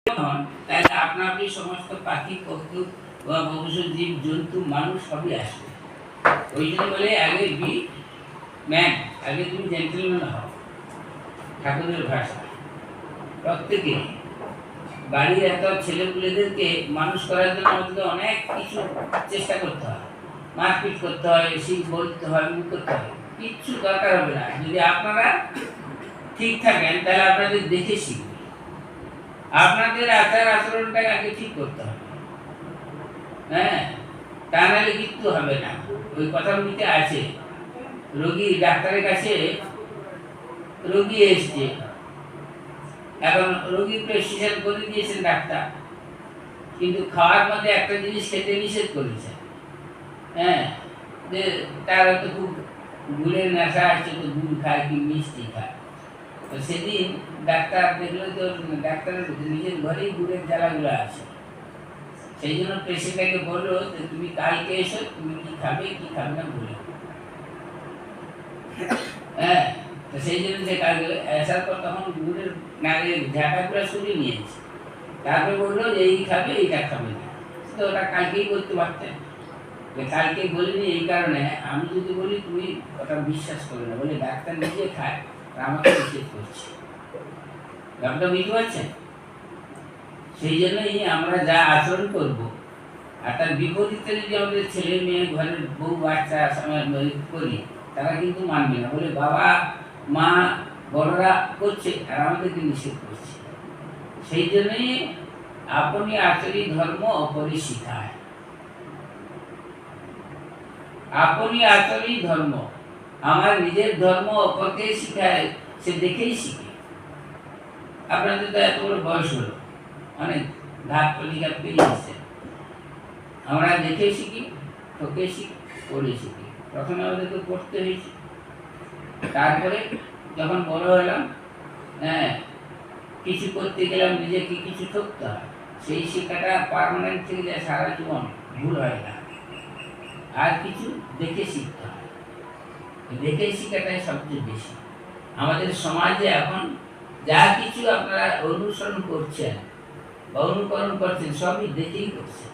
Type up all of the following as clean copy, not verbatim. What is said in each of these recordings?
তাহলে আপনা আপনি সমস্ত পাখি পশু বা মনুষ্য জীব জন্তু মানুষ সবই আসবে। ওই জন্য বলে আগে বি ম্যান, আগে তুমি জেন্টলম্যান হও। ঠাকুরের ভাষা প্রত্যেকে বাড়ির এত ছেলেপুলেদেরকে মানুষ করার জন্য আমাদেরকে অনেক কিছু চেষ্টা করতে হয়, মারপিট করতে হয়, শিখ বলতে হয়, মুখ করতে হয়, কিচ্ছু দরকার হবে না। যদি আপনারা ঠিক থাকেন তাহলে আপনাদের দেখে শিখবে। আপনাদের আচার আচরণটাকে আগে ঠিক করতে হবে, হ্যাঁ, তা নাহলে কিচ্ছু হবে না। ওই কথাগুলিতে আছে, রোগী ডাক্তারের কাছে রোগী এসছে, এখন রোগী প্রেসক্রিপশন করে দিয়েছেন ডাক্তার, কিন্তু খাওয়ার মধ্যে একটা জিনিস খেতে নিষেধ করেছে, হ্যাঁ, যে তারা তো খুব গুড়ের নেশা আছে, তো গুড় খায় কি মিষ্টি খায়। তো সেদিন ডাক্তার দেখলো যে ডাক্তারের নিজের ঘরেই গুড়ের জ্বালাগুলো আছে, সেই জন্য পেশেন্টটাকে বললো যে তুমি কালকে এসো, তুমি কি খাবে কি খাবে না বলে। হ্যাঁ, তো সেই জন্য যে কালকে আসার পর তখন গুড়ের নাড়িয়ে ঝাঁটাগুলো সরিয়ে নিয়েছে, তারপরে বললো যে এই খাবে এইটা খাবে না। তো ওটা কালকেই করতে পারতেন, কালকে বলিনি এই কারণে, আমি যদি বলি তুমি ওটা বিশ্বাস করবে না, বলে ডাক্তার নিজে খায় আর আমাকে নিষেধ করছে। ব্যাপারটা বুঝতে পারছেন? সেই জন্যই আমরা যা আচরণ করব, আর তার বিপরীতে যদি আমাদের ছেলে মেয়ে ঘরের বউ বাচ্চা করি, তারা কিন্তু মানবে না, বলে বাবা মা বড়রা করছে আর আমাদেরকে নিষেধ করছে। সেই জন্যই আপনি আচরি ধর্ম অপরি শিখায়, আপনি আচরি ধর্ম, আমার নিজের ধর্ম অপরকে শিখায়, সে দেখেই শিখে। আপনাদের তো এত বড় বয়স হলো, অনেক ঘাট পলিঘাট পেরিয়েছে, আমরা দেখে শিখি, ঠকে শিখি, পড়ে শিখি। প্রথমে আমাদেরকে পড়তে হয়েছে, তারপরে যখন বড় হলাম, হ্যাঁ, কিছু করতে গেলাম নিজেকে কিছু ঠকতে হয়, সেই শিক্ষাটা পার্মানেন্ট থেকে যায় সারা জীবন, ভুল হয় না। আর কিছু দেখে শিখতে হয়, দেখে শিখাটাই সবচেয়ে বেশি। আমাদের সমাজে এখন যা কিছু আপনারা অনুসরণ করছেন বা অনুকরণ করছেন, সবই দেখেই করছেন।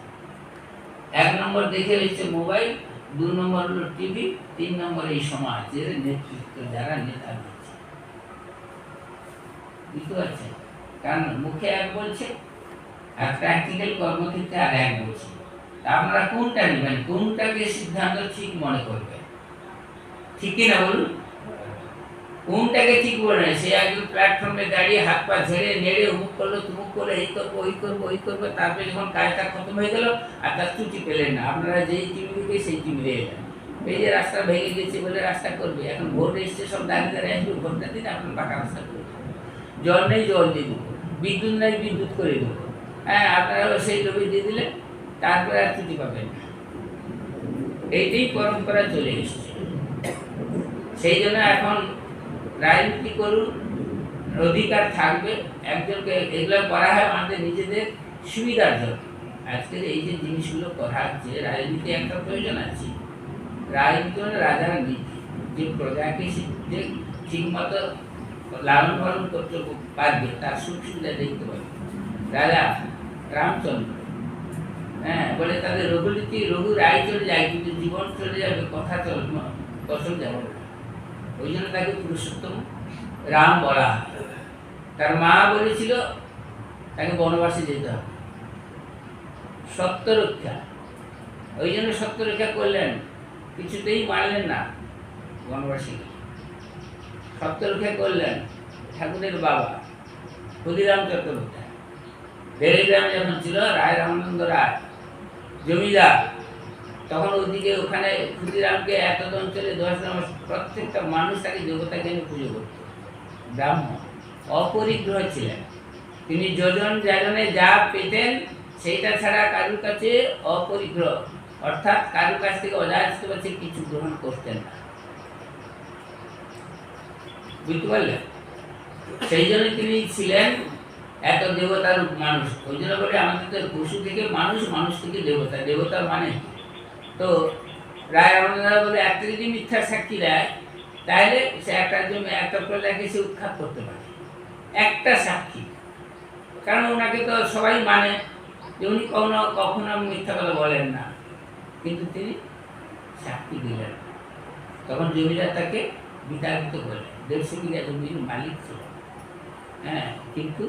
1 নম্বর দেখে হচ্ছে মোবাইল, 2 নম্বর হলো টিভি, 3 নম্বর এই সমাজের নেতৃত্ব যারা নেতা দিচ্ছে। বুঝতে পারছেন? কারণ মুখে এক বলছে আর প্র্যাকটিক্যাল কর্মক্ষেত্রে আর এক বলছে। আপনারা কোনটা নেবেন, কোনটাকে সিদ্ধান্ত ঠিক মনে করবেন? ঠিক কিনা বলুন? কোনটাকে ঠিক বলে? সে একজন প্ল্যাটফর্মে দাঁড়িয়ে হাত পা ঝেড়ে নেড়ে অমুক করলো তুমুক করলো, এই করবো ওই করবো ওই করবো, তারপরে যখন কাজটা খতম হয়ে গেল আর তার ছুটি পেলেন না, আপনারা যেই টিভি দিকে সেই টিভি এলেন, এই যে রাস্তা ভেঙে গেছে বলে রাস্তা করবে, এখন ভোট এসছে সব দাঁড়িয়ে দাঁড়িয়ে আসবে, ভোটটা দিন আপনার পাকা রাস্তা করবে, জল নেই জল দিয়ে দেবো, বিদ্যুৎ নেই বিদ্যুৎ করে দেবো, হ্যাঁ, আপনারা সেই লোভে দিয়ে দিলেন, তারপরে আর ছুটি পাবেন না। এইটাই পরম্পরা চলে এসছে। সেই জন্য এখন রাজনীতি করুন, অধিকার থাকবে একজনকে, এগুলো করা হয় আমাদের নিজেদের সুবিধার জন্য। আজকের এই যে জিনিসগুলো করা হচ্ছে, রাজনীতি একটা প্রয়োজন আছে। রাজনীতি হলো রাজার নীতি, যে প্রজাকে যে ঠিক মতো লালন পালন করতে পারবে, তার সুখ সুবিধা দেখতে পাবে। রাজা রামচন্দ্র, হ্যাঁ, বলে তাদের রঘুনীতি রঘু রায় চলে যায়, কিন্তু জীবন চলে যাবে, কথা চলবে ফসল যাবে না। ওই জন্য তাকে পুরুষোত্তম রাম বলা হয়। তার মা বলেছিল তাকে বনবাসে যেতে হবে, সত্য রক্ষা, ওই জন্য সত্য রক্ষা করলেন, কিছুতেই মানলেন না বনবাসী, সত্য রক্ষা করলেন। ঠাকুরের বাবা ক্ষুদিরাম চট্টোপাধ্যায় বেড়েগ্রামে যখন ছিল, রায় রামানন্দ রায় জমিদার, তখন ওদিকে ওখানে ক্ষুদিরামকে এত অঞ্চলে 10 গ্রাম প্রত্যেকটা মানুষ তাকে দেবতাকে পুজো করত। ব্রাহ্মণ, অপরিগ্রহ ছিলেন তিনি, যোজন জাগনে যা পেতেন সেইটা ছাড়া কারুর কাছে অপরিগ্রহ, অর্থাৎ কারুর কাছ থেকে অযাচিত কাছে কিছু গ্রহণ করতেন না। বুঝতে পারলেন? সেই জন্য তিনি ছিলেন এত দেবতার মানুষ। ওই জন্য বলে আমাদের পশু থেকে মানুষ, মানুষ থেকে দেবতা, দেবতার মানে। তো রায় রামানন্দ বলে একটা যদি মিথ্যা সাক্ষী দেয়, তাহলে সে একটা প্রজাকে সে উৎখাত করতে পারে, একটা সাক্ষী। কারণ ওনাকে তো সবাই মানে যে উনি কখনো কখনো মিথ্যা কথা বলেন না, কিন্তু তিনি সাক্ষী দিলেন। তখন জমিদার তাকে বিতাড়িত করলেন। 150 বিঘা জমির মালিক ছিল, হ্যাঁ, কিন্তু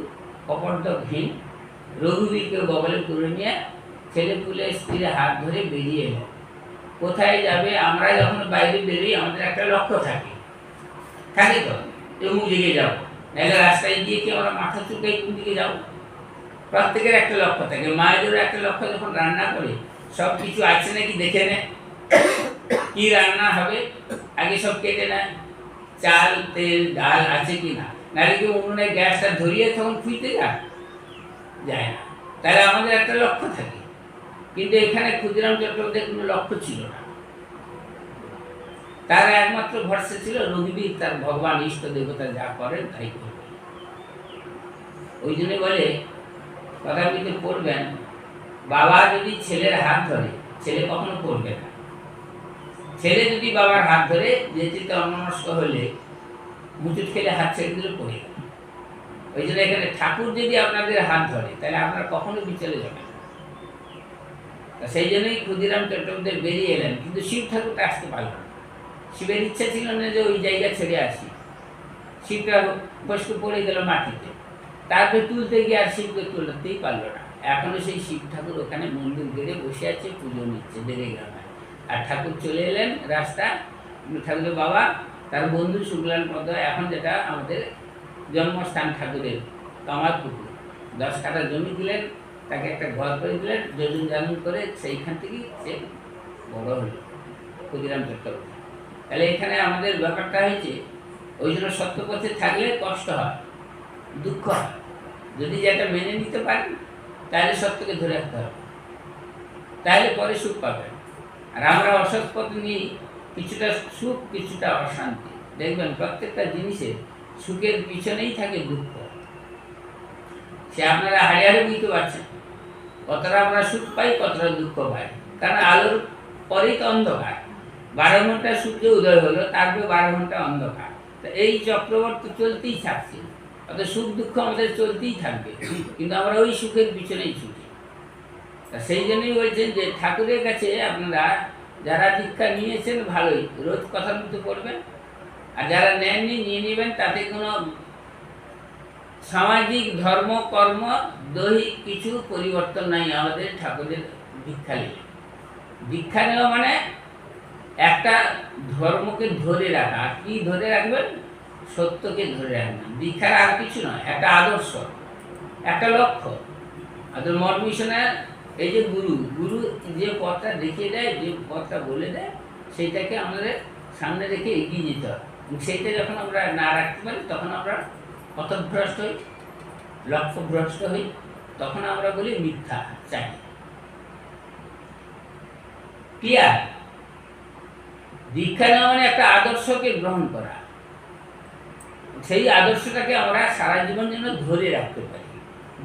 কপটহীন রঘুবীরকে বগলে তুলে নিয়ে ছেলে পুলে স্ত্রীর হাত ধরে বেরিয়ে এলো। কোথায় যাবে? আমরা যখন বাইরে বেরোই আমাদের একটা লক্ষ্য থাকে, থাকে তো, অমুক দিকে যাবো, নাহলে রাস্তায় গিয়ে কি আমরা মাথা চুকাই কোন দিকে যাবো? প্রত্যেকের একটা লক্ষ্য থাকে। মায়েদেরও একটা লক্ষ্য, যখন রান্না করে সব কিছু আছে নাকি দেখে নেয়, কি রান্না হবে আগে সব কেটে নেয়, চাল তেল ডাল আছে কি না, নাহলে কি উনুনে গ্যাসটা ধরিয়ে তখন খুঁজতে যায় না। তাহলে আমাদের একটা লক্ষ্য থাকে, কিন্তু এখানে ক্ষুদিরাম চট্টোপাধ্যায়ের কোনো লক্ষ্য ছিল না। তার একমাত্র ভরসা ছিল রঘুবীর তার ভগবান ইষ্ট দেবতা যা করেন তাই করবে। ওই জন্য বলে কথাগুলিতে পড়বেন, বাবা যদি ছেলের হাত ধরে ছেলে কখনো পড়বে না। ছেলে যদি বাবার হাত ধরে যেতে অন্যমনস্ক হলে মুচুট খেলে হাত ছেড়ে দিলে পড়ে যাবে। ওই জন্য এখানে ঠাকুর যদি আপনাদের হাত ধরে তাহলে আপনারা কখনো বিচলে যাবেন না। সেই জন্যই ক্ষুদিরাম চট্টোপাধ্যায় বেরিয়ে এলেন, কিন্তু শিব ঠাকুরটা আসতে পারল না। শিবের ইচ্ছা ছিল না যে ওই জায়গা ছেড়ে আসি। শিবটা বসে পড়ে গেল মাটিতে, তারপরে তুলতে গিয়ে আর শিবকে তুলতেই পারলো না। এখনো সেই শিব ঠাকুর ওখানে মন্দির গেড়ে বসে আছে, পুজো নিচ্ছে দেড়ে গ্রামে। আর ঠাকুর চলে এলেন রাস্তা, ঠাকুরের বাবা তার বন্ধু শুক্লাল পদ, এখন যেটা আমাদের জন্মস্থান ঠাকুরের কামারপুকুর, 10 কাঠা জমি দিলেন, তাকে একটা ঘর করে দিলেন, যোজন জানুন করে, সেইখান থেকেই সে বড় হল ক্ষুদিরাম চট্টোপাধ্যায়। তাহলে এখানে আমাদের ব্যাপারটা হয়েছে, ওই জন্য সত্য পথে থাকলে কষ্ট হয়, দুঃখ হয়। যদি যেটা মেনে নিতে পারেন তাহলে সত্যকে ধরে রাখতে হবে, তাহলে পরে সুখ পাবেন। আর আমরা অসৎ পথ নিয়ে কিছুটা সুখ কিছুটা অশান্তি। দেখবেন প্রত্যেকটা জিনিসের সুখের পিছনেই থাকে দুঃখ। সে আপনারা হাড়ে হাড়ে বুঝতে পারছেন, কতটা আমরা সুখ পাই কতটা দুঃখ পাই। কারণ আলোর পরেই তো অন্ধকার। 12 ঘন্টা সূর্য উদয় হলো, তারপরে 12 ঘন্টা অন্ধকার। তো এই চক্রবর্তী চলতেই থাকছে, অত সুখ দুঃখ আমাদের চলতেই থাকবে, কিন্তু আমরা ওই সুখের পিছনেই ছুটি। তা সেই জন্যই বলছেন যে ঠাকুরের কাছে আপনারা যারা দীক্ষা নিয়েছেন ভালোই, রোজ কথা মতো পড়বেন, আর যারা নেননি নিয়ে নেবেন। তাতে কোনো সামাজিক ধর্ম কর্ম দৈহিক কিছু পরিবর্তন নাই আমাদের ঠাকুরের দীক্ষা নিলে। দীক্ষা নেওয়া মানে একটা ধর্মকে ধরে রাখা। কি ধরে রাখবেন? সত্যকে ধরে রাখবেন। দীক্ষার আর কিছু নয়, একটা আদর্শ, একটা লক্ষ্য। আর মঠ মিশনের এই যে গুরু যে পথটা দেখিয়ে দেয়, যে পথটা বলে দেয়, সেইটাকে আমাদের সামনে রেখে এগিয়ে যেতে হবে। সেইটা যখন আমরা না রাখতে পারি তখন আমরা পথভ্রষ্ট হই, লক্ষ্যভ্রষ্ট হই, তখন আমরা বলি মিথ্যা চাই। ক্লিয়ার? দীক্ষা নেওয়া মানে একটা আদর্শকে গ্রহণ করা, সেই আদর্শটাকে আমরা সারা জীবন যেন ধরে রাখতে পারি।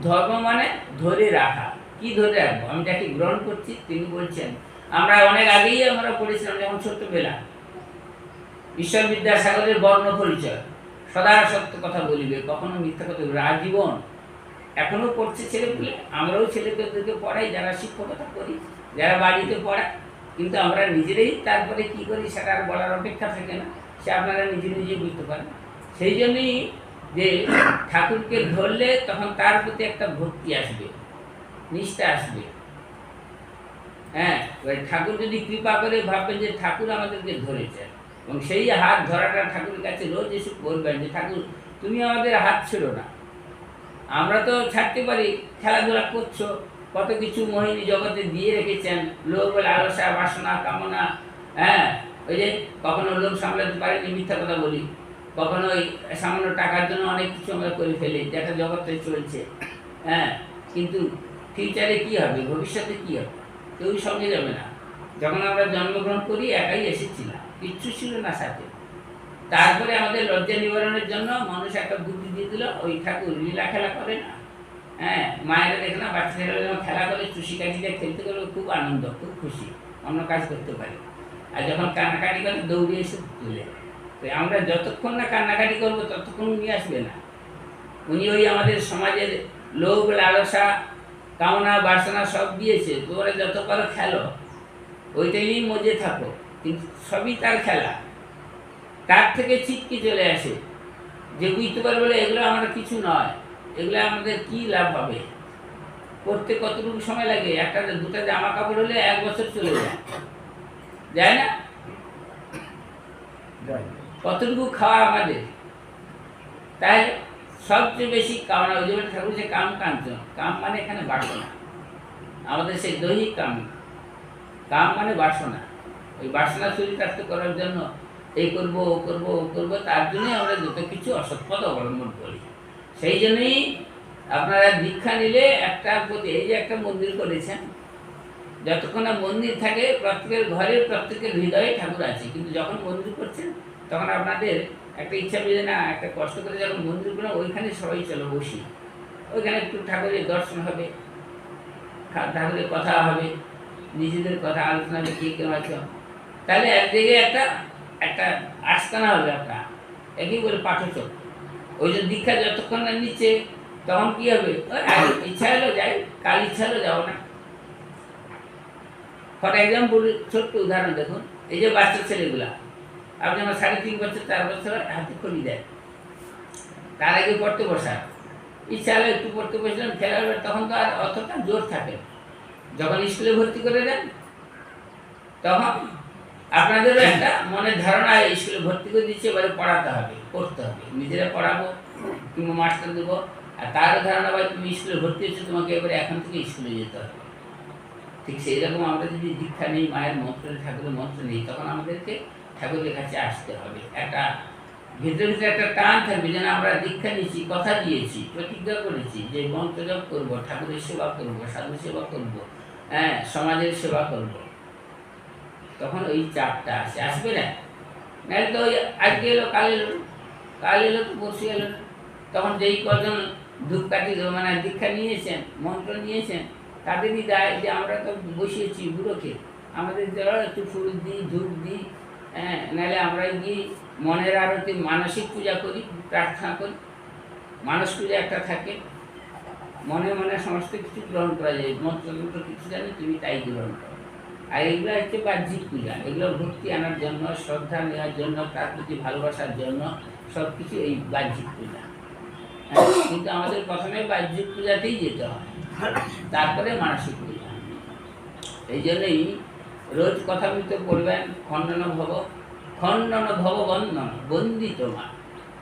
ধর্ম মানে ধরে রাখা। কি ধরে রাখবো? আমি যাকে গ্রহণ করছি তিনি বলছেন, আমরা অনেক আগেই আমরা পড়েছিলাম, যেমন ছোট্টবেলা ঈশ্বর বিদ্যাসাগরের বর্ণ পরিচয়, সদা সত্য কথা বলিবে, কখনো মিথ্যা কথা বলিবে, আজীবন। এখনো পড়ছে ছেলেপুলে, আমরাও ছেলেদেরকে পড়াই, যারা শিক্ষকতা করি, যারা বাড়িতে পড়ায়, কিন্তু আমরা নিজেরাই তারপরে কি করি সেটা আর বলার অপেক্ষা থাকে না, সে আপনারা নিজে নিজে বুঝতে পারেন। সেই জন্যই যে ঠাকুরকে ধরলে তখন তার প্রতি একটা ভক্তি আসবে, নিষ্ঠা আসবে। হ্যাঁ, ঠাকুর যদি কৃপা করে ভাববেন যে ঠাকুর আমাদেরকে ধরেছে, এবং সেই হাত ধরাটা ঠাকুরের কাছে রোজ এসে বলবেন যে ঠাকুর তুমি আমাদের হাত ছেড়ো না। আমরা তো ছাড়তে পারি, খেলাধুলা করছো, কত কিছু মোহিনী জগতে দিয়ে রেখেছেন, লোভ লালসা বাসনা কামনা। হ্যাঁ, ওই যে কখনো লোভ সামলাতে পারিনি, মিথ্যা কথা বলি, কখনো ওই সামান্য টাকার জন্য অনেক কিছু আমরা করে ফেলি, যেটা জগতে চলছে। হ্যাঁ, কিন্তু ফিউচারে কী হবে, ভবিষ্যতে কী হবে, কেউ সঙ্গে যাবে না। যখন আমরা জন্মগ্রহণ করি একাই এসেছিলাম, কিচ্ছু ছিল না সাথে। তারপরে আমাদের লজ্জা নিবারণের জন্য মানুষ একটা বুদ্ধি দিয়ে দিল, ওই ঠাকুর লীলা খেলা করে না। হ্যাঁ, মায়েরা দেখে না বাচ্চারা যখন খেলা করে চুষি কাঠিতে খেলতে গেলে খুব আনন্দ, খুব খুশি, অন্য কাজ করতে পারে। আর যখন কান্নাকাটি করে দৌড়ে এসে তুলে। তো আমরা যতক্ষণ না কান্নাকাটি করবো ততক্ষণ উনি আসবে না। উনি ওই আমাদের সমাজের লোভ লালসা কামনা বাসনা সব দিয়েছে, তোমরা যত পারো খেলো, ওইটা নিয়েই মজে থাকো, কিন্তু সবই তার খেলা। তার থেকে ছিটকে চলে আসে যে বুঝতে পারবে বলে এগুলো আমার কিছু নয়, এগুলো আমাদের কি লাভ হবে, করতে কতটুকু সময় লাগে, একটা দুটা জামা কাপড় হলে 1 বছর চলে যায়, যায় না? কতটুকু খাওয়া আমাদের, তাই সবচেয়ে বেশি কামনা। ওই জন্য ঠাকুর যে কাম কাঞ্চন, কাম মানে এখানে বাসনা, আমাদের সেই দৈহিক কাম, কাম মানে বাসনা। ওই বাসনা চরিতার্থ করার জন্য এই করবো ও করবো ও করবো, তার জন্যই আমরা যত কিছু অসৎ পথ অবলম্বন করি। সেই জন্যই আপনারা দীক্ষা নিলে একটার প্রতি, এই যে একটা মন্দির করেছেন, যতক্ষণ না মন্দির থাকে প্রত্যেকের ঘরে প্রত্যেকের হৃদয়ে ঠাকুর আছে, কিন্তু যখন মন্দির করছেন তখন আপনাদের একটা ইচ্ছা পেয়ে না, একটা কষ্ট করে যখন মন্দির করলাম ওইখানে সবাই চলো বসি, ওইখানে একটু ঠাকুরের দর্শন হবে, ঠাকুরের কথা হবে, নিজেদের কথা আলোচনা হবে, কে কেউ আছে, তাহলে এক জায়গায় একটা একটা আস্তানা হবে, একটা একই বলে পাঠচক। ওই যে দীক্ষা যতক্ষণ না নিচ্ছে তখন কি হবে, ইচ্ছা হলো যাই, কাল ইচ্ছা হলো যাও না। ফর এক্সাম্পল ছোট্ট উদাহরণ দেখুন, এই যে বাচ্চা ছেলেগুলা, আপনি আমার 3.5 বছর 4 বছর হাতে খড়ি দেয়, তার আগে পড়তে বসা, ইচ্ছা হলো একটু পড়তে বসলাম, খেলা, তখন তো আর অতটা জোর থাকে। যখন স্কুলে ভর্তি করে দেন তখন আপনাদেরও একটা মনের ধারণা, স্কুলে ভর্তি করে দিচ্ছে, এবারে পড়াতে হবে, পড়তে হবে, নিজেরা পড়াবো কিংবা মাস্টার দেবো, আর তারও ধারণা ভাই তুমি স্কুলে ভর্তি হচ্ছে, তোমাকে এবারে এখন থেকে স্কুলে যেতে হবে। ঠিক সেই রকম আমরা যদি দীক্ষা নেই, মায়ের মন্ত্র, ঠাকুরের মন্ত্র নেই, তখন আমাদেরকে ঠাকুরের কাছে আসতে হবে। একটা ভিতরে ভিতরে একটা টান থাকবে, যেন আমরা দীক্ষা নিয়েছি, কথা দিয়েছি, প্রতিজ্ঞা করেছি যে মন্ত্র জপ করবো, ঠাকুরের সেবা করবো, সাধু সেবা করবো, হ্যাঁ, সমাজের সেবা করবো, তখন ওই চাপটা আসবে না। নাহলে তো ওই আজকে এলো কাল এলো, কাল এলো তো পরশু এলো, তখন যেই কজন ধূপকাঠি মানে দীক্ষা নিয়েছেন, মন্ত্র নিয়েছেন, তাদেরই দায় যে আমরা তো বসিয়েছি বুড়োকে, আমাদের যারা একটু ফুল দিই, ধূপ দিই, হ্যাঁ, নাহলে আমরা গিয়ে মনের আরতি মানসিক পূজা করি, প্রার্থনা করি, মানস পূজা একটা থাকে, মনে মনে সমস্ত কিছু গ্রহণ করা যায়, মন্ত্র কিছু জানে তুমি তাই গ্রহণ করো। আর এগুলো হচ্ছে বাহ্যিক পূজা, এগুলো ভক্তি আনার জন্য, শ্রদ্ধা নেওয়ার জন্য, তার প্রতি ভালোবাসার জন্য, সব কিছু এই বাহ্যিক পূজা। কিন্তু আমাদের প্রথমে বাহ্যিক পূজাতেই যেতে হয়, তারপরে মানসিক পূজা। এই জন্যই রোজ কথা বলতে পড়বেন, খণ্ডন ভব বন্ধন বন্দিত মা,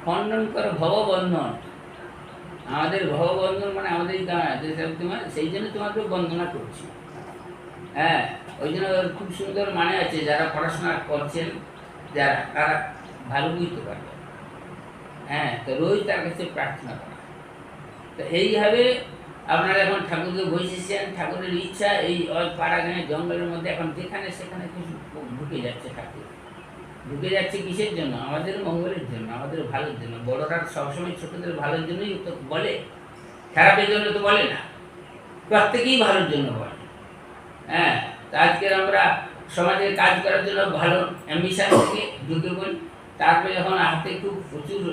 খণ্ডন করো ভববন্ধন। আমাদের ভববন্ধন মানে আমাদের সেই জন্য তোমাকে বন্দনা করছি। হ্যাঁ, ওই জন্য খুব সুন্দর মানে আছে, যারা পড়াশোনা করছেন যারা, তারা ভালো বুঝতে পারবে। হ্যাঁ, তো রোজ তার কাছে প্রার্থনা করা। তো এইভাবে আপনারা এখন ঠাকুরকে বসেছেন, ঠাকুরের ইচ্ছা এই পাড়া গাঁয়ে জঙ্গলের মধ্যে এখন যেখানে সেখানে কিছু ঢুকে যাচ্ছে, ঠাকুর ঢুকে যাচ্ছে কিসের জন্য? আমাদের মঙ্গলের জন্য, আমাদের ভালোর জন্য। বড়রা সবসময় ছোটদের ভালোর জন্যই তো বলে, খারাপের জন্য তো বলে না, প্রত্যেকেই ভালোর জন্য বলে। হ্যাঁ, আজকের আমরা সমাজের কাজ করার জন্য ভালো অ্যাম্বিশন থেকে ঢুকে পড়ি, তারপরে যখন হাতে খুব প্রচুর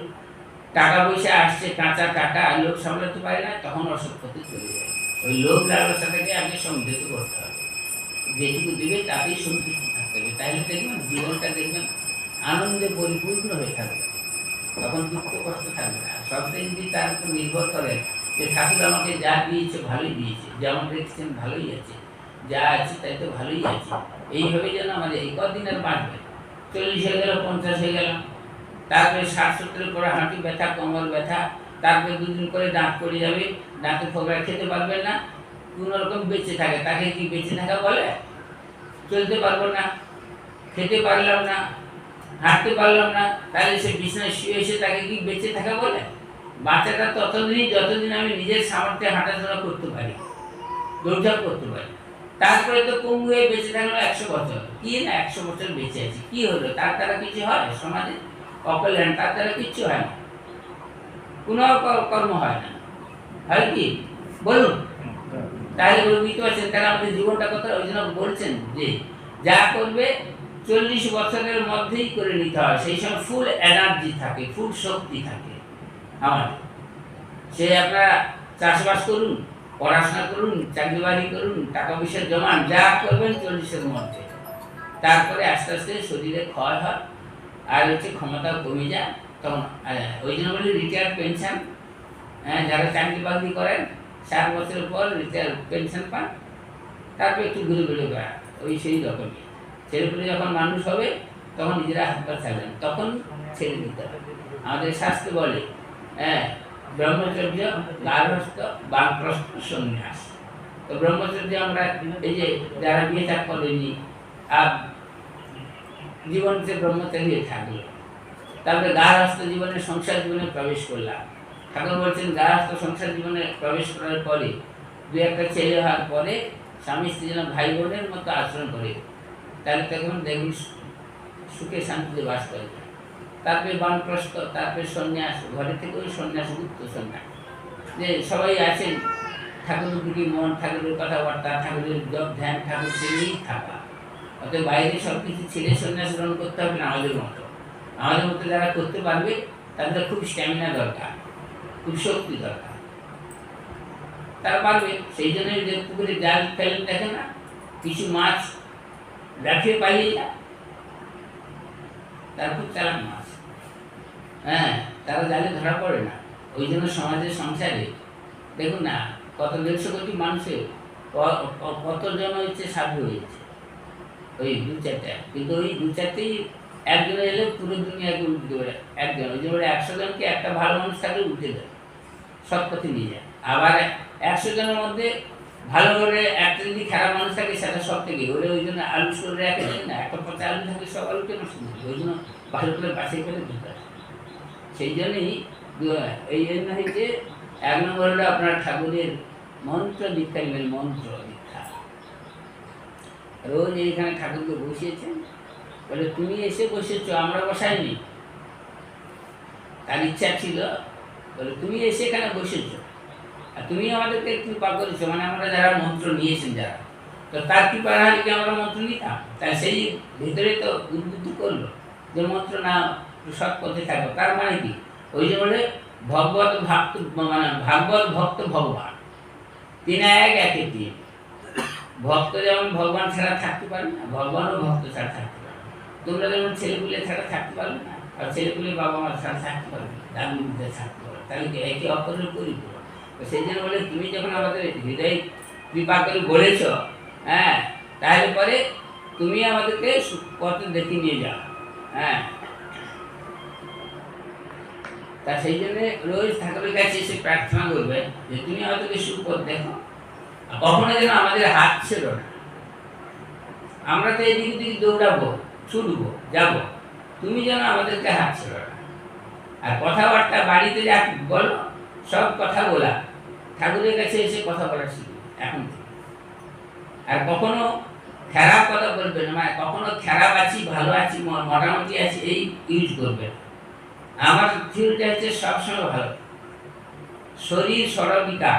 টাকা পয়সা আসছে, কাঁচা টাকা, লোক সামলাতে পারে না, তখন অসৎ পথে চলে যায়। ওই লোক লালসাটাকে আগে সমৃদ্ধ করতে হবে, যেটুকু দেবে তাতেই সন্তুষ্ট থাকতে হবে, তাইলে দেখবেন জীবনটা দেখবেন আনন্দে পরিপূর্ণ হয়ে থাকবে, তখন দুঃখ কষ্ট থাকবে না। সবটাই যদি তার উপর নির্ভর করে যে ঠাকুর আমাকে যা দিয়েছে ভালোই দিয়েছে, যেমন রেখেছেন ভালোই আছে, যা আছে তাই তো ভালোই আছে, এইভাবে যেন আমাদের এই কদিন আর বাঁচবে। 40 হয়ে গেল, 50 হয়ে গেল, তারপরে 60-70 পরে হাঁটু ব্যথা, কোমর ব্যথা, তারপরে 2 দিন করে দাঁত পড়ে যাবে, দাঁতে ফোকরা, খেতে পারবেন না, কোনো রকম বেঁচে থাকে, তাকে কি বেঁচে থাকা বলে? চলতে পারবো না, খেতে পারলাম না, হাঁটতে পারলাম না, তাহলে সে বিছানায় শুয়ে এসে তাকে কি বেঁচে থাকা বলে? বাচ্চাটা ততদিনই যতদিন আমি নিজের সামর্থ্যে হাঁটাচলা করতে পারি, দৌড়ঝাঁপ করতে পারি, তারপরে তো পঙ্গু হয়ে বেঁচে থাকলো 100 বছর, কি না 100 বছর বেঁচে আছে, কি হলো? তার দ্বারা কিছু হয় সমাজে? অকল্যাণ, তার দ্বারা কিচ্ছু হয় না, কোনো কর্ম হয় না, হয় কি বলুন? তাহলে বুঝতে পারছেন, তারা আমাদের জীবনটা কথা, ওই জন্য বলছেন যে যা করবে 40 বছরের মধ্যেই করে নিতে হয়, সেই সময় ফুল এনার্জি থাকে, ফুল শক্তি থাকে আমাদের। সে আপনারা চাষবাস করুন, পড়াশোনা করুন, চাকরি বাড়ি করুন, টাকা পয়সা জমান, যা করবেন 40-এর মধ্যে। তারপরে আস্তে আস্তে শরীরে ক্ষয় হয় আর হচ্ছে ক্ষমতাও কমে যায়। তখন ওই জন্য বলি রিটায়ার পেনশন, যারা চাকরি বাকরি করেন 60 বছরের পর রিটায়ার পেনশন পান, তারপর একটু ঘুরে ঘুরে বেড়ান, ওই সেই রকমই। ছেলেপুলে যখন মানুষ হবে তখন নিজেরা হাত পা চালান, তখন ছেড়ে দিতে হবে। আমাদের শাস্ত্রে বলে ব্রহ্মচর্য, গার্হস্থ, বানপ্রস্থ, সন্ন্যাস। তো ব্রহ্মচর্য আমরা এই যে যারা বিয়ে চাপ করেনি আর জীবন যে ব্রহ্মচারী থাকলো, তারপরে গার্হস্থ জীবনে সংসার জীবনে প্রবেশ করলাম। ঠাকুর বলছেন গার্হস্থ সংসার জীবনে প্রবেশ করার পরে 2-একটা ছেলে হওয়ার পরে স্বামী স্ত্রী যেন ভাই বোনের মতো আচরণ করে, তাহলে তখন দেখুন সুখে শান্তিতে বাস করে। তারপরে বানপ্রস্থ, তারপরে সন্ন্যাস, ঘরে থেকে ওই সন্ন্যাস, গুপ্ত সন্ন্যাস, যে সবাই আছেন ঠাকুরের দিকে মন, ঠাকুরের কথাবার্তা, ঠাকুরের জপ ধ্যান, ঠাকুরকে নিয়েই থাকা। অর্থাৎ বাইরে সব কিছু ছেড়ে সন্ন্যাস গ্রহণ করতে হবে না। আমাদের মতো যারা করতে পারবে তাদের খুব স্ট্যামিনা দরকার, খুব শক্তি দরকার, তারা পারবে। সেই জন্য যে পুকুরে জাল ফেলেন দেখে না, কিছু মাছ লাফিয়ে পালিয়ে যায়, তার খুব চালাক মাছ, তারা জালে ধরা পড়ে না। ওই জন্য সমাজের সংসারে দেখুন না, কত 150 কোটি মানুষের কতজন হচ্ছে সাধু হয়েছে, ওই 2-4টা, কিন্তু ওই 2-4টেই একজন এলে পুরো দুনিয়াকে উল্টে দেবে। একজন, ওই জন্য 100 জনকে একটা ভালো মানুষ থাকলে উল্টে দেয়, সব পথে নিয়ে যায়। আবার 100 জনের মধ্যে ভালো করে একটা যদি খারাপ মানুষ থাকে সেটা সব থেকে ওরে, ওই জন্য আলু করে রেখে দেয় না, একটা পথে আলু থাকে সব আলুকে নষ্ট করে, ওই জন্য ভালো করে বাছাই করে দিতে হয়। সেই জন্যই এই জন্য হচ্ছে 1 নম্বর হলো আপনার ঠাকুরের মন্ত্র দীক্ষা নেবেন। মন্ত্র দীক্ষা রোজ এইখানে ঠাকুরকে বসিয়েছেন, বলে তুমি এসে বসেছো, আমরা বসাইনি। তার ইচ্ছা ছিল, বলে তুমি এসে এখানে বসেছো আর তুমি আমাদেরকে কৃপা করেছো, মানে আমরা যারা মন্ত্র নিয়েছেন যারা, তো তার কৃপা না হলে কি আমরা মন্ত্র নিতাম? তাই সেই ভিতরে তো উদ্বুদ্ধ করলো যে মন্ত্র না সৎ পথে থাকো। তার মানে কি? ওই যে বলে ভগবত ভক্ত, মানে ভাগবত ভক্ত ভগবান, 3 এক 1 3। ভক্ত যেমন ভগবান ছাড়া থাকতে পারে না, ভগবানও ভক্ত ছাড়া থাকতে পারে না। তোমরা যেমন ছেলেপুলে ছাড়া থাকতে পারবে না, আর ছেলেপুলে বাবা মা ছাড়া থাকতে পারবে না, দাদু দিদা থাকতে পারবে, তাহলে কি একে অপরের পরিপূরক। তো সেই জন্য বলে তুমি যখন আমাদের হৃদয় কৃপা করে বলেছ, তাহলে পরে তুমি আমাদেরকে পথ দেখে নিয়ে যাও। তা সেই জন্য রোজ ঠাকুরের কাছে এসে প্রার্থনা করবে যে তুমি আমাদেরকে সুপথ দেখো, কখনো যেন আমাদের হাত ছিল না। আমরা তো এদিক দিকে দৌড়াবো, ছুটবো, যাবো, তুমি যেন আমাদেরকে হাত ছিল না। আর কথাবার্তা বাড়িতে যা বলো সব কথা বলা, ঠাকুরের কাছে এসে কথা বলা শিখবে এখন থেকে। আর কখনো খারাপ কথা বলবে না, মানে কখনো খারাপ আছি, ভালো আছি, মোটামুটি আছি এই ইউজ করবে না। আমার থিওরিটা হচ্ছে সবসময় ভালো, শরীর সরবিকা।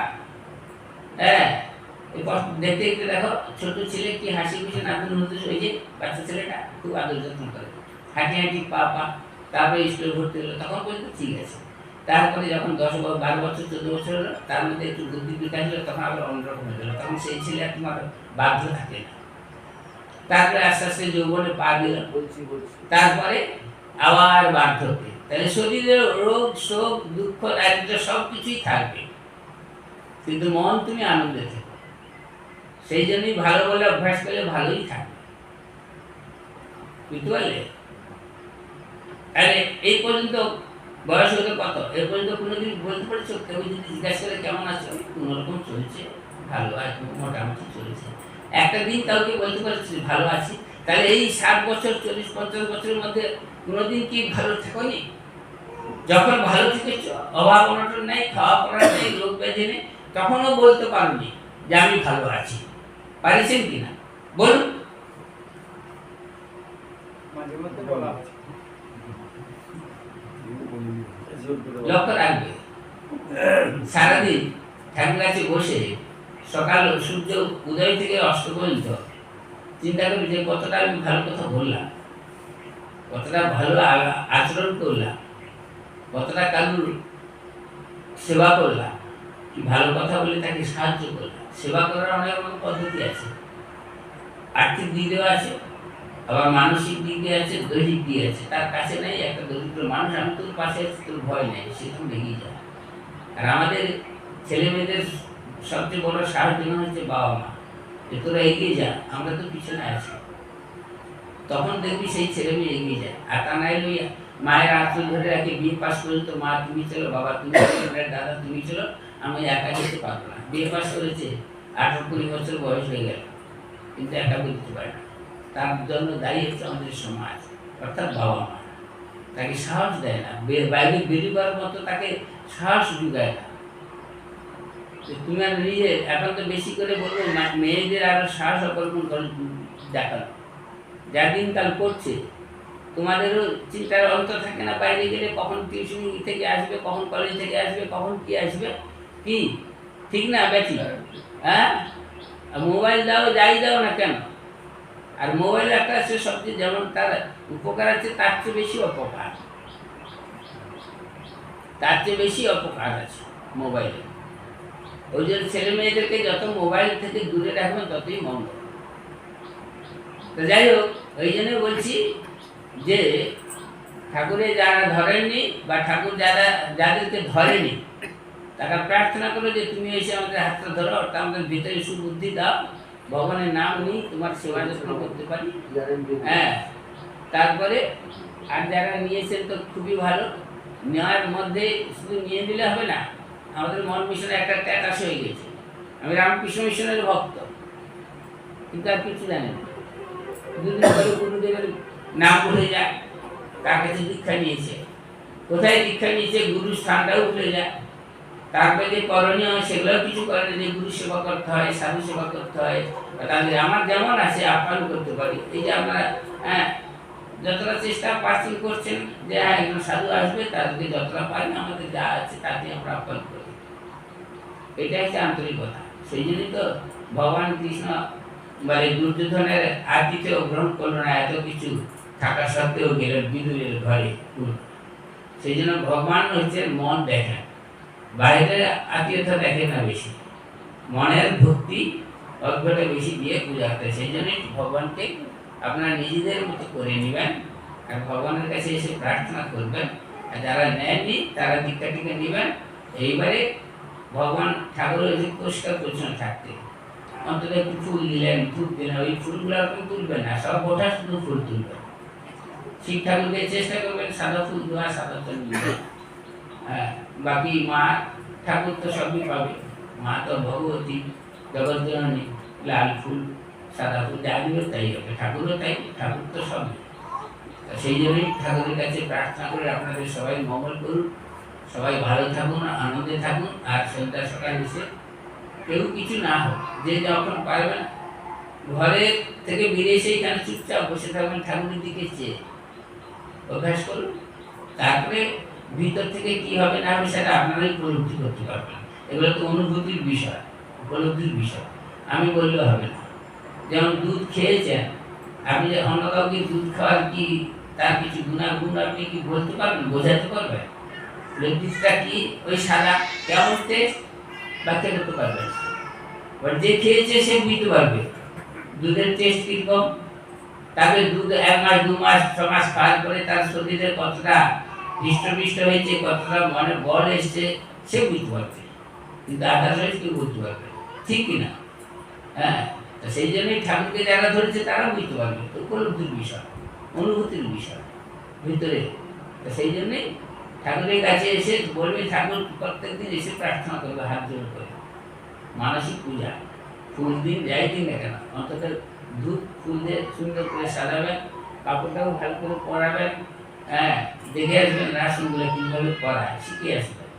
দেখতে দেখতে দেখো ছোট ছেলে কি হাসি খুশি নাতুন হতে, ওই যে বাচ্চা ছেলেটা খুব আদর যত্ন করে, হাঁটি হাঁটি পা পা, তারপরে স্কুলে ভর্তি হলো, তখন বলতে ঠিক আছে। তারপরে যখন 10-12 বছর 14 বছর হলো, তার মধ্যে একটু বুদ্ধি বিকাশ হলো, তখন আবার অন্যরকম হয়ে গেল, তখন সেই ছেলে আর তোমার বাধ্য থাকে না। তারপরে আস্তে আস্তে যৌবনে পা দিল, তারপরে আবার বার্ধক্যে। তাহলে শরীরের রোগ শোক দুঃখ দারিদ্র সব কিছুই থাকবে, কিন্তু মন তুমি আনন্দে থেকো। সেই জন্যই ভালো বলে অভ্যাস করলে ভালোই থাকবে, বুঝতে পারলে? আরে এই পর্যন্ত বয়স হতে কত, এর পর্যন্ত কোনোদিন বলতে পারছো? কেউ যদি জিজ্ঞাসা করে কেমন আছো, কোনোরকম চলছে, ভালো আছে, মোটামুটি চলছে, একটা দিন কাউকে বলতে পারছি ভালো আছি? তাহলে এই 60 বছর 40-50 বছরের মধ্যে কোনোদিন কি ভালো থাকোনি? যখন ভালো থেকেছ, অভাব অনটন নেই, খাওয়া পড়া নেই, রোগ ব্যাধি নেই, তখনও বলতে পারোনি যে আমি ভালো আছি। পারিছেন কিনা বলুন? লক্ষ্য রাখবে, সারাদিন ঠাকুর কাছে বসে সকাল সূর্য উদয় থেকে অস্ত পর্যন্ত চিন্তা করবি যে কতটা আমি ভালো কথা বললাম, কতটা ভালো আচরণ করলাম, কতটা কারুর সেবা করলাম, কি ভালো কথা বলে তাকে সাহায্য করলাম। সেবা করার অনেক রকম পদ্ধতি আছে, আর্থিক দিক দিয়েও আছে, আবার মানসিক দিক দিয়ে আছে, দৈহিক দিয়ে আছে। তার কাছে নেই একটা দরিদ্র মানুষ, আমি তোর পাশে আছি, তোর ভয় নেই, সে তুমি এগিয়ে যায়। আর আমাদের ছেলে মেয়েদের সবচেয়ে বড় সাহায্য হচ্ছে বাবা মা, যে তোরা এগিয়ে যা, আমরা তো পিছনে আছি। তখন দেখবি সেই ছেলে মেয়ে এগিয়ে যায়। আর তা নাই ওই মায়ের আঁচল ধরে রাখি, বিয়ে পাস পর্যন্ত মা তুমি চলো, বাবা তুমি চলো, দাদা তুমি চলো, আমি একা যেতে পারবো না। বিয়ে পাস করেছে, 18-20 বছর বয়স হয়ে গেল, কিন্তু একা বলতে পারে না। তার জন্য দায়ী হচ্ছে আমাদের সমাজ, অর্থাৎ বাবা মা। তাকে সাহস দেয় না, বাইরে বেরোবার মতো তাকে সাহস যোগায় না। তুমি আর নিজে এখন তো বেশি করে বলবো মেয়েদের আরো সাহস অবলম্বন করে দেখানো। যা দিনকাল করছে, তোমাদেরও চিন্তার অন্ত থাকে না, বাইরে গেলে কখন টিউশন থেকে আসবে, কখন কলেজ থেকে আসবে, কখন কি আসবে, কি ঠিক না বেশি? হ্যাঁ, মোবাইল দাও, যাই দাও না কেন। আর মোবাইল একটা আছে সবচেয়ে, যেমন তার উপকার আছে তার চেয়ে বেশি অপকার, তার চেয়ে বেশি অপকার আছে মোবাইলে। ওই জন্য ছেলে মেয়েদেরকে যত মোবাইল থেকে দূরে রাখবেন ততই মঙ্গল। তো যাই হোক, ওই জন্য বলছি যে ঠাকুরে যারা ধরেননি বা ঠাকুর যাদেরকে ধরেনি, তারা প্রার্থনা করো যে তুমি এসে আমাদের হাতটা ধরো, অর্থাৎ আমাদের ভিতরে সুবুদ্ধি দাও, ভগবানের নাম নিই তোমার সেবা যত্ন করতে পারি। হ্যাঁ, তারপরে আর যারা নিয়েছেন তো খুবই ভালো। নেওয়ার মধ্যে শুধু নিয়ে নিলে হবে না, আমাদের মন মিশনে একটা ট্যাটাস হয়ে গেছে, আমি রামকৃষ্ণ মিশনের ভক্ত, কিন্তু আর কিছু জানি না। দুদিন পরে গুরুদেবের নাম ভুলে যায়, তার কাছে দীক্ষা নিয়েছে, কোথায় দীক্ষা নিয়েছে, গুরু স্থানটাও ভুলে যায়। তারপরে যে করণীয় সেগুলোও কিছু করে, যে গুরু সেবা করতে হয়, সাধু সেবা করতে হয়, তাদের আমার যেমন আছে আপ্যায়ন করতে পারি। এই যে আপনারা যতটা চেষ্টা পাচ্ছেন করছেন যে একজন সাধু আসবে, তাদেরকে যতটা পারি আমাদের যা আছে তাতে আমরা আপ্যায়ন করি, এটা হচ্ছে আন্তরিকতা। সেই জন্যই তো ভগবান কৃষ্ণ মানে দুর্যোধনের আতিথ্য গ্রহণ করলো না, এত কিছু থাকা সত্ত্বেও গেলেন বিদুরের ঘরে। সেই জন্য ভগবান হচ্ছে মন দেখেন, বাইরের আত্মীয়তা দেখে না বেশি, মনের ভক্তি অজ্ঞটা বেশি দিয়ে পূজা করতে। সেই জন্যই ভগবানকে আপনারা নিজেদের মতো করে নেবেন, আর ভগবানের কাছে এসে প্রার্থনা করবেন। আর যারা নেননি তারা দীক্ষা টিকা নেবেন। এইবারে ভগবান ঠাকুরের যে পরিষ্কার পরিচ্ছন্ন থাকতে, অন্তত একটু ফুল দিলেন, ধূপ দিলেন, ওই ফুলগুলো আপনি তুলবেন না, সব ওঠা শুধু ফুল তুলবেন। শিব ঠাকুরকে চেষ্টা করবেন সাদা ফুল দেওয়া, সাদা ফুল দিবেন। হ্যাঁ, বাকি মা ঠাকুর তো সবই পাবে, মা তো ভগবতী জগৎজননী, লাল ফুল সাদা ফুল যা দিবে তাই হবে, ঠাকুরও তাই, ঠাকুর তো সবই। সেই জন্যই ঠাকুরের কাছে প্রার্থনা করে আপনাদের সবাই মঙ্গল করুন, সবাই ভালো থাকুন, আনন্দে থাকুন। আর সন্ধ্যা সকাল এসে কেউ কিছু না হোক, যে যখন পারবেন ঘরে থেকে বেরিয়ে এসে এখানে চুপচাপ বসে থাকবেন, ঠাকুরের দিকে চেয়ে অভ্যাস করুন। তারপরে ভিতর থেকে কি হবে না হবে সেটা আপনারাই উপলব্ধি করতে পারবেন। এগুলো তো অনুভূতির বিষয়, উপলব্ধির বিষয়, আমি বললেও হবে না। যেমন দুধ খেয়েছেন, আপনি যে অন্য কাউকে দুধ খাওয়ার কি তার কিছু গুণাগুণ আপনি কি বলতে পারবেন, বোঝাতে পারবেন? দুধটা কি ওই সাদা কেমন টেস্ট ব্যাখ্যা করতে পারবেন, বাট যে খেয়েছে সে বুঝতে পারবে দুধের টেস্ট কিরকম। তারপরে দুধ 1 মাস 2 মাস 6 মাস খাওয়ার পরে তার শরীরে কতটা হৃষ্টপুষ্ট হয়েছে, কতটা মনে বল এসছে, সে বুঝতে পারবে, কিন্তু আদারওয়াইজ কেউ বুঝতে পারবে, ঠিক কিনা? হ্যাঁ, তো সেই জন্যই ঠাকুরকে যারা ধরেছে তারা বুঝতে পারবে, উপলব্ধির বিষয়, অনুভূতির বিষয় ভিতরে। তো সেই জন্যই ঠাকুরের কাছে এসে বলবে, ঠাকুর প্রত্যেকদিন এসে প্রার্থনা করবে হাত জোড় করে, মানসিক পূজা, ফুল দিন যাই দিন না কেন, অন্তত ধূপ ফুল দিয়ে সুন্দর করে সাজাবেন, কাপড়টাও ভালো করে পরাবেন। হ্যাঁ, দেখে আসবেন রাসনগুলো কীভাবে পরায়, শিখে আসবেন।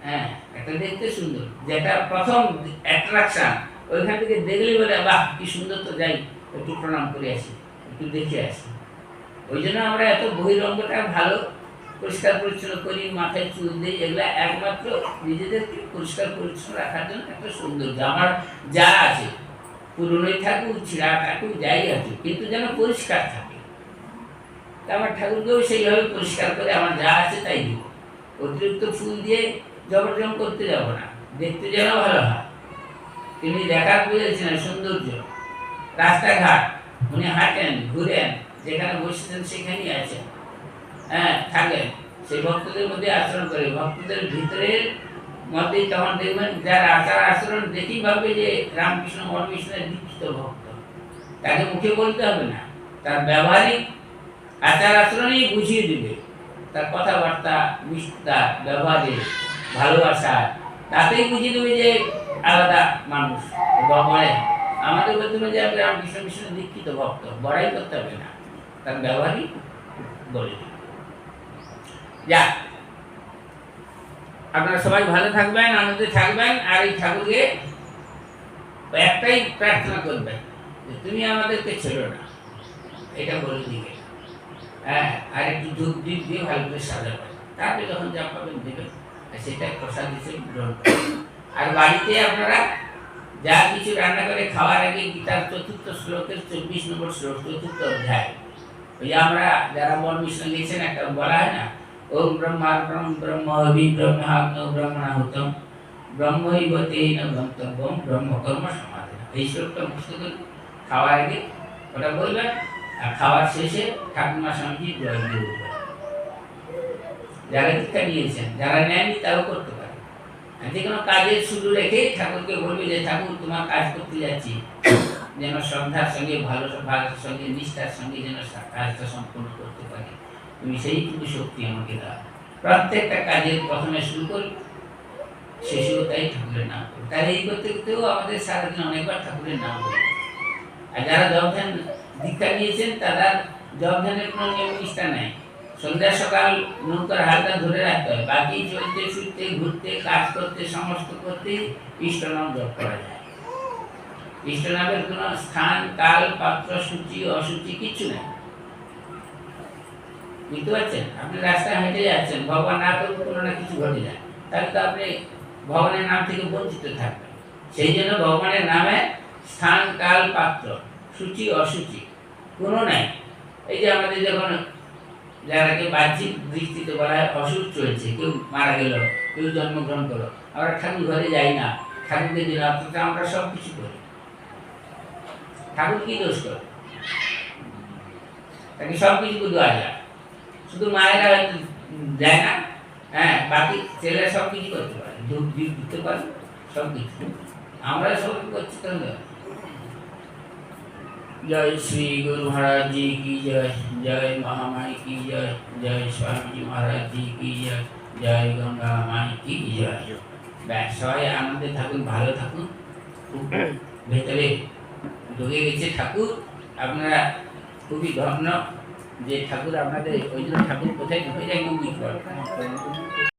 হ্যাঁ, একটা দেখতে সুন্দর, যেটা প্রথম অ্যাট্রাকশন, ওইখান থেকে দেখলেই বলে বাহ কি সুন্দর, তো যাই একটু প্রণাম করে আসি, একটু দেখে আসি। ওই জন্য আমরা এত বহিরঙ্গটা ভালো পরিষ্কার পরিচ্ছন্ন করি, মাথায় চুল দিই, এগুলো একমাত্র নিজেদেরকে পরিষ্কার পরিচ্ছন্ন রাখার জন্য একটা সৌন্দর্য। আমার যা আছে পুরনোই থাকুক, ছিঁড়া থাকুক, যাই আছে, কিন্তু যেন পরিষ্কার থাকে। তা আমার ঠাকুরকেও সেইভাবে পরিষ্কার করে আমার যা আছে তাই দিব, অতিরিক্ত ফুল দিয়ে জবরজং করতে যাব না। দেখতে যেন ভালো হয়। তিনি দেখার পেয়েছিলেন সৌন্দর্য, রাস্তাঘাট উনি হাঁটেন, ঘুরেন, যেখানে বসেছেন সেখানেই আছেন, হ্যাঁ থাকেন, সেই ভক্তদের মধ্যে আচরণ করে, ভক্তদের ভিতরের মধ্যে তখন দেখবেন যার আচার আচরণ দেখেই ভাববে যে রামকৃষ্ণ পরমেশ্বরের দীক্ষিত ভক্ত। তাকে মুখে বলতে হবে না, তার ব্যবহারিক আচার আচরণেই বুঝিয়ে দিবে, তার কথাবার্তা, মিষ্টতা, ব্যবহারে, ভালোবাসা, তাতেই বুঝিয়ে দেবে যে আলাদা মানুষ। বলে আমাদের বলতে হবে যে আমি রামকৃষ্ণ মিশনের দীক্ষিত ভক্ত, বড়াই করতে হবে না, তার ব্যবহারই বলে দিবে। যা আপনারা সবাই ভালো থাকবেন, আনন্দে থাকবেন, আর এই ঠাকুরকে একটাই প্রার্থনা করবেন যে তুমি আমাদেরকে ছেড়ো না, এটা বলে দিবে। হ্যাঁ, আর একটু ধূপ দ্বীপ দিয়ে ভালো করে সাজাবেন, তারপরে যখন যা পাবেন দেবেন, সেটা প্রসাদ হিসেবে গ্রহণ করবেন। আর বাড়িতে আপনারা যা কিছু রান্না করে খাওয়ার আগে গীতার ৪র্থ শ্লোকের ২৪ নম্বর শ্লোক, ৪র্থ অধ্যায়, ওই আমরা যারা মন মিশন গেছেন একটা বলা হয় না, ওম ব্রহ্মার্পণম ব্রহ্মহবি ব্রহ্মাগ্নৌ ব্রহ্মণাহুতম ব্রহ্মৈব তেন গন্তব্যম ব্রহ্মকর্ম সমাধিনা। এই শ্লোকটা মুখস্থ করে খাওয়ার আগে ওটা বলবেন, আর খাওয়ার শেষে ঠাকুমা স্বামীজি জয় দিয়ে উঠবেন। যারা দীক্ষা নিয়েছেন, যারা নেননি তাও করতে পারে। যে কোনো কাজের শুরু রেখে ঠাকুরকে বলবে যে ঠাকুর তোমার কাজ করতে যাচ্ছি, যেন শ্রদ্ধার সঙ্গে ভালোর সঙ্গে নিষ্ঠার সঙ্গে যেন কাজটা সম্পূর্ণ করতে পারি, তুমি সেইটুকু শক্তি আমাকে দাও। প্রত্যেকটা কাজের প্রথমে শুরু করি, শেষেও তাই ঠাকুরের নাম করি। তাহলে এই করতে করতেও আমাদের সারাদিন অনেকবার ঠাকুরের নাম করি। আর যারা জবধান দীক্ষা নিয়েছেন তারা জবধানের কোনো নিয়ম নিষ্ঠা নেই। সন্ধ্যা সকাল নৌকার হালকা ধরে রাখতে হয়, বাকি চলতে ফিরতে ঘুরতে কাজ করতে সমস্ত করতে ইষ্টনাম জপ করা যায়। ইষ্টনামের কোনো স্থান কাল পাত্র সূচি অসুচি কিচ্ছু নেই। বুঝতে পারছেন? আপনি রাস্তায় হেঁটে যাচ্ছেন, ভগবান না করুন কোনো না কিছু ঘটে যায়, তাহলে তো আপনি ভগবানের নাম থেকে বঞ্চিত থাকবেন। সেই জন্য ভগবানের নামে স্থান কাল পাত্র সূচি অসুচি কোনো নাই। এই যে আমাদের যখন যারাকে বাহ্যিক দৃষ্টিতে বলা হয় অসুখ চলছে, কেউ মারা গেল, কেউ জন্মগ্রহণ করলো, আমরা ঠাকুর ঘরে যাই না, ঠাকুরকে দিন, অথচ আমরা সব কিছু করি। ঠাকুর কি দোষ করে? তাকে সব কিছু দেওয়া যায়, শুধু মায়েরা হয়তো যায় না, হ্যাঁ বাকি ছেলেরা সব কিছু করতে পারে, ধূপ দ্বীপ দিতে পারে, সব কিছু আমরা সব করছি। তাহলে जय श्री गुरु महाराज जी की जय, जय महामाई की जय, जय स्वामी जी महाराज जी की जय, जय गंगा माई की जय। সবাই আনন্দে থাকুন, ভালো থাকুন। ভেতরে ঢুকে গেছে ঠাকুর, আপনারা খুবই ধন্য যে ঠাকুর আপনাদের, ওই জন্য ঠাকুর কোথায় ঢুকে যায় কেউ বুঝতে পারবেন।